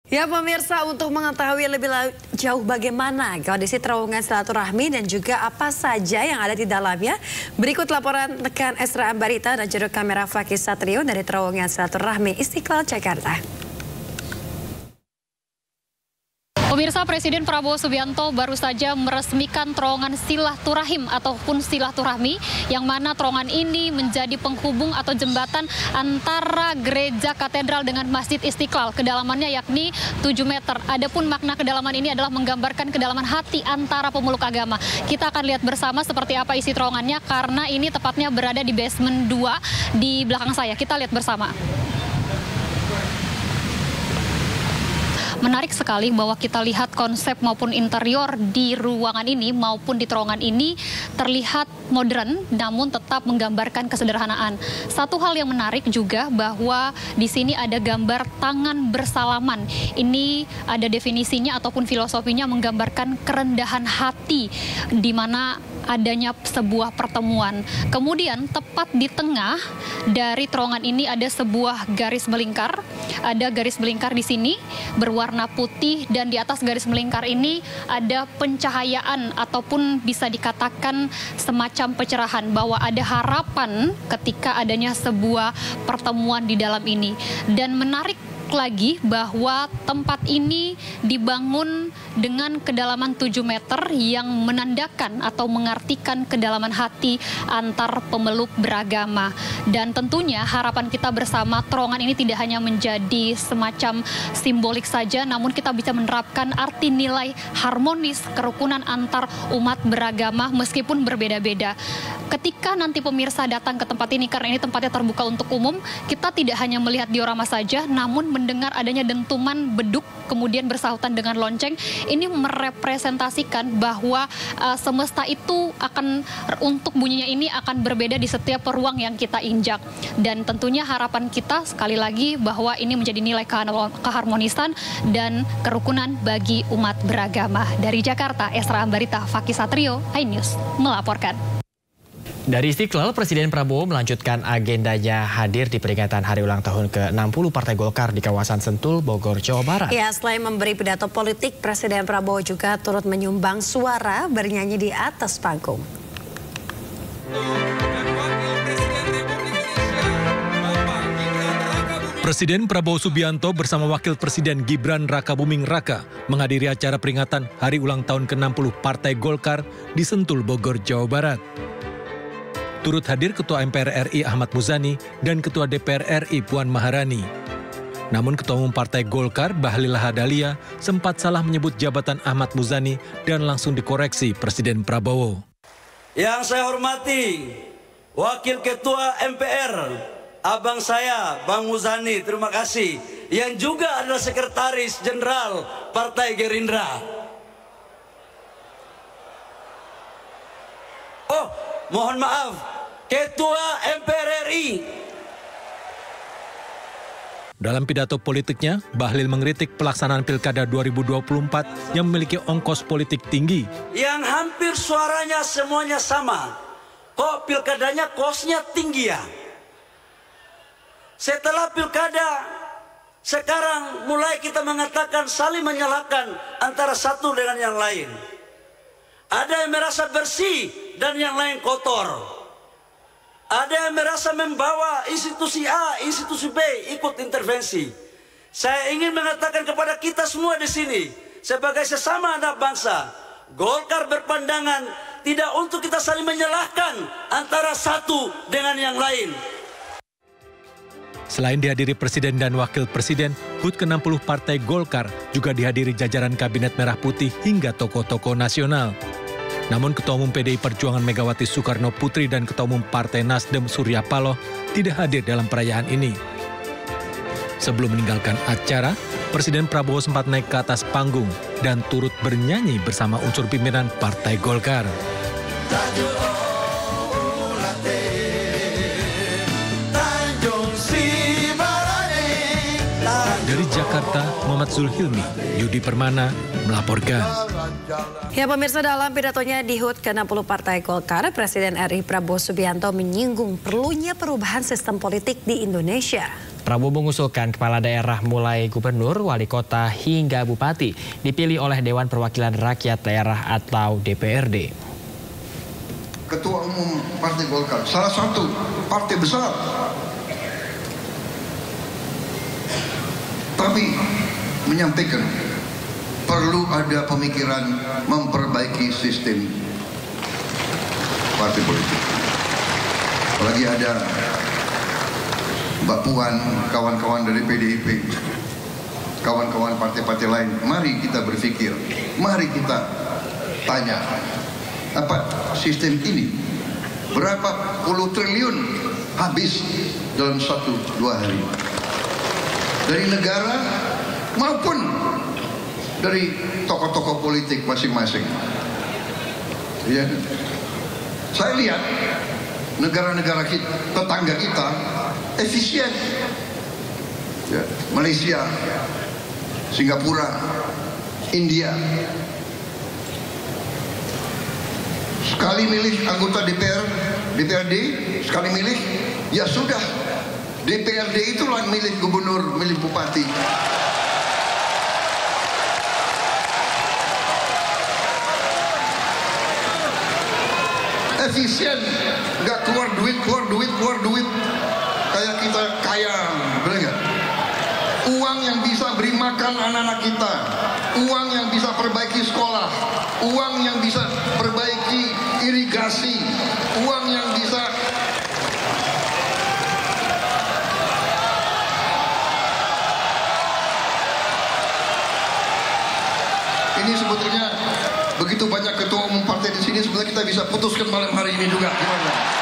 Ya pemirsa, untuk mengetahui lebih jauh bagaimana kondisi terowongan silaturahmi dan juga apa saja yang ada di dalamnya, berikut laporan rekan Esra Ambarita dan juru kamera Fakih Satrio dari terowongan silaturahmi Istiqlal, Jakarta. Pemirsa, Presiden Prabowo Subianto baru saja meresmikan terowongan silaturahim ataupun silaturahmi, yang mana terowongan ini menjadi penghubung atau jembatan antara gereja katedral dengan Masjid Istiqlal. Kedalamannya yakni 7 meter. Adapun makna kedalaman ini adalah menggambarkan kedalaman hati antara pemeluk agama. Kita akan lihat bersama seperti apa isi terowongannya, karena ini tepatnya berada di basement 2 di belakang saya. Kita lihat bersama. Menarik sekali bahwa kita lihat konsep maupun interior di ruangan ini maupun di terowongan ini terlihat modern namun tetap menggambarkan kesederhanaan. Satu hal yang menarik juga bahwa di sini ada gambar tangan bersalaman. Ini ada definisinya ataupun filosofinya, menggambarkan kerendahan hati di mana adanya sebuah pertemuan. Kemudian tepat di tengah dari terowongan ini ada sebuah garis melingkar. Ada garis melingkar di sini berwarna putih, dan di atas garis melingkar ini ada pencahayaan ataupun bisa dikatakan semacam pencerahan bahwa ada harapan ketika adanya sebuah pertemuan di dalam ini. Dan menarik lagi bahwa tempat ini dibangun dengan kedalaman 7 meter yang menandakan atau mengartikan kedalaman hati antar pemeluk beragama. Dan tentunya harapan kita bersama, terowongan ini tidak hanya menjadi semacam simbolik saja, namun kita bisa menerapkan arti nilai harmonis kerukunan antar umat beragama meskipun berbeda-beda. Ketika nanti pemirsa datang ke tempat ini, karena ini tempatnya terbuka untuk umum, kita tidak hanya melihat diorama saja, namun mendengar adanya dentuman beduk kemudian bersahutan dengan lonceng. Ini merepresentasikan bahwa semesta itu akan, untuk bunyinya ini akan berbeda di setiap ruang yang kita injak. Dan tentunya harapan kita sekali lagi bahwa ini menjadi nilai keharmonisan dan kerukunan bagi umat beragama. Dari Jakarta, Esra Ambarita, Fakih Satrio, iNews melaporkan. Dari Istiqlal, Presiden Prabowo melanjutkan agendanya hadir di peringatan hari ulang tahun ke-60 Partai Golkar di kawasan Sentul, Bogor, Jawa Barat. Ya, selain memberi pidato politik, Presiden Prabowo juga turut menyumbang suara bernyanyi di atas panggung. Presiden Prabowo Subianto bersama Wakil Presiden Gibran Rakabuming Raka menghadiri acara peringatan hari ulang tahun ke-60 Partai Golkar di Sentul, Bogor, Jawa Barat. Turut hadir Ketua MPR RI Ahmad Muzani dan Ketua DPR RI Puan Maharani. Namun Ketua Umum Partai Golkar Bahlil Lahadalia sempat salah menyebut jabatan Ahmad Muzani dan langsung dikoreksi Presiden Prabowo. Yang saya hormati Wakil Ketua MPR, abang saya Bang Muzani, terima kasih. Yang juga adalah Sekretaris Jenderal Partai Gerindra. Oh, mohon maaf, Ketua MPR RI. Dalam pidato politiknya, Bahlil mengkritik pelaksanaan Pilkada 2024 yang memiliki ongkos politik tinggi. Yang hampir suaranya semuanya sama. Kok pilkadanya kosnya tinggi ya? Setelah pilkada, sekarang mulai kita mengatakan saling menyalahkan antara satu dengan yang lain. Ada yang merasa bersih dan yang lain kotor. Ada yang merasa membawa institusi A, institusi B ikut intervensi. Saya ingin mengatakan kepada kita semua di sini, sebagai sesama anak bangsa, Golkar berpandangan tidak untuk kita saling menyalahkan antara satu dengan yang lain. Selain dihadiri Presiden dan Wakil Presiden, HUT ke-60 Partai Golkar juga dihadiri jajaran Kabinet Merah Putih hingga tokoh-tokoh nasional. Namun Ketua Umum PDI Perjuangan Megawati Soekarno Putri dan Ketua Umum Partai Nasdem Surya Paloh tidak hadir dalam perayaan ini. Sebelum meninggalkan acara, Presiden Prabowo sempat naik ke atas panggung dan turut bernyanyi bersama unsur pimpinan Partai Golkar. Dari Jakarta, Muhammad Zulhilmi, Yudi Permana melaporkan. Ya pemirsa, dalam pidatonya di HUT ke-60 Partai Golkar, Presiden RI Prabowo Subianto menyinggung perlunya perubahan sistem politik di Indonesia. Prabowo mengusulkan kepala daerah mulai gubernur, wali kota hingga bupati dipilih oleh Dewan Perwakilan Rakyat Daerah atau DPRD. Ketua Umum Partai Golkar, salah satu partai besar, tapi menyampaikan perlu ada pemikiran memperbaiki sistem partai politik. Apalagi ada Mbak Puan, kawan-kawan dari PDIP, kawan-kawan partai-partai lain, mari kita berpikir, mari kita tanya, apa sistem ini berapa puluh triliun habis dalam 1-2 hari dari negara maupun dari tokoh-tokoh politik masing-masing. Ya. Saya lihat negara-negara tetangga kita efisien, ya, Malaysia, Singapura, India. Sekali milih anggota DPRD, sekali milih, ya sudah, DPRD itulah milih gubernur, milih bupati. Efisien, nggak keluar duit, kayak kita kaya, benar nggak? Uang yang bisa beri makan anak-anak kita, uang yang bisa perbaiki sekolah, uang yang bisa perbaiki irigasi, uang yang bisa ini sebetulnya begitu banyak ketua umum partai di sini, sebenarnya kita bisa putuskan malam hari ini juga. Gimana?